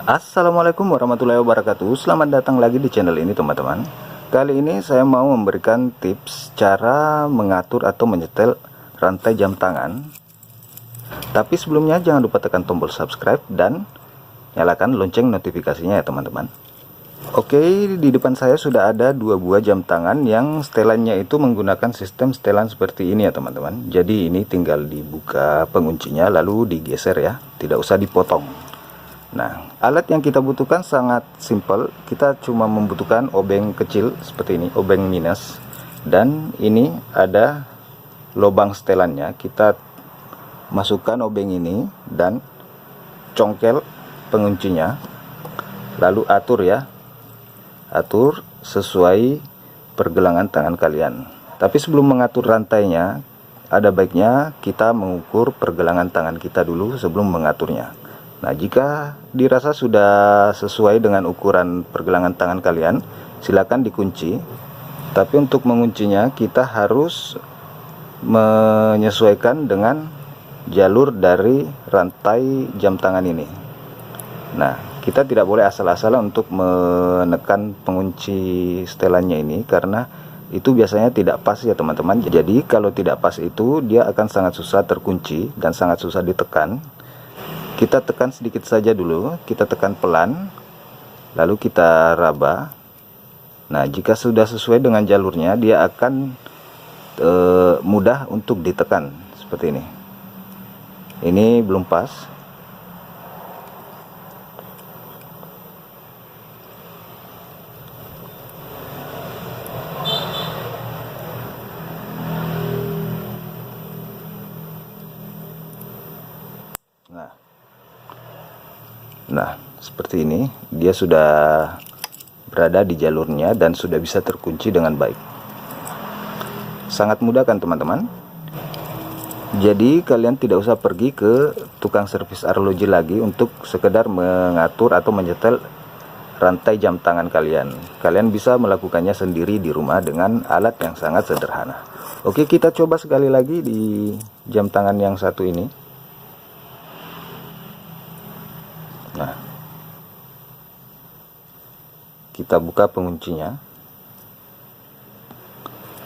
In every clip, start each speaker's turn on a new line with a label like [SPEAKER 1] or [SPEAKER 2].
[SPEAKER 1] Assalamualaikum warahmatullahi wabarakatuh. Selamat datang lagi di channel ini teman-teman. Kali ini saya mau memberikan tips cara mengatur atau menyetel rantai jam tangan. Tapi sebelumnya jangan lupa tekan tombol subscribe dan nyalakan lonceng notifikasinya ya teman-teman. Oke, di depan saya sudah ada dua buah jam tangan yang setelannya itu menggunakan sistem setelan seperti ini ya teman-teman. Jadi ini tinggal dibuka penguncinya lalu digeser ya, tidak usah dipotong. Nah, alat yang kita butuhkan sangat simpel. Kita cuma membutuhkan obeng kecil seperti ini, obeng minus. Dan ini ada lubang setelannya. Kita masukkan obeng ini dan congkel penguncinya. Lalu atur ya. Atur sesuai pergelangan tangan kalian. Tapi sebelum mengatur rantainya, ada baiknya kita mengukur pergelangan tangan kita dulu sebelum mengaturnya. Nah, jika dirasa sudah sesuai dengan ukuran pergelangan tangan kalian, silakan dikunci. Tapi untuk menguncinya kita harus menyesuaikan dengan jalur dari rantai jam tangan ini. Nah, kita tidak boleh asal-asalan untuk menekan pengunci setelannya ini, karena itu biasanya tidak pas ya teman-teman. Jadi kalau tidak pas itu dia akan sangat susah terkunci dan sangat susah ditekan. Kita tekan sedikit saja dulu, kita tekan pelan, lalu kita raba. Nah, jika sudah sesuai dengan jalurnya, dia akan mudah untuk ditekan seperti ini. Ini belum pas. Nah, seperti ini, dia sudah berada di jalurnya dan sudah bisa terkunci dengan baik. Sangat mudah kan teman-teman? Jadi kalian tidak usah pergi ke tukang servis arloji lagi untuk sekedar mengatur atau menyetel rantai jam tangan kalian. Kalian bisa melakukannya sendiri di rumah dengan alat yang sangat sederhana. Oke, kita coba sekali lagi di jam tangan yang satu ini. Nah, kita buka penguncinya,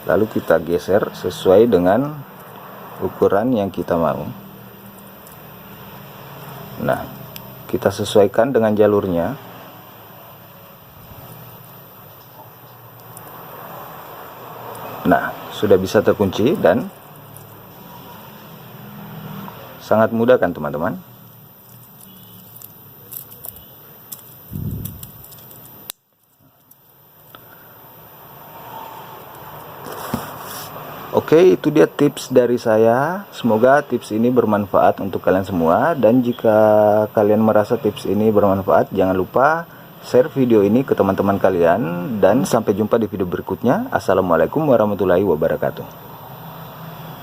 [SPEAKER 1] lalu kita geser sesuai dengan ukuran yang kita mau. Nah, kita sesuaikan dengan jalurnya. Nah, sudah bisa terkunci dan sangat mudah kan teman-teman? Oke, itu dia tips dari saya. Semoga tips ini bermanfaat untuk kalian semua. Dan jika kalian merasa tips ini bermanfaat, jangan lupa share video ini ke teman-teman kalian. Dan sampai jumpa di video berikutnya. Assalamualaikum warahmatullahi wabarakatuh.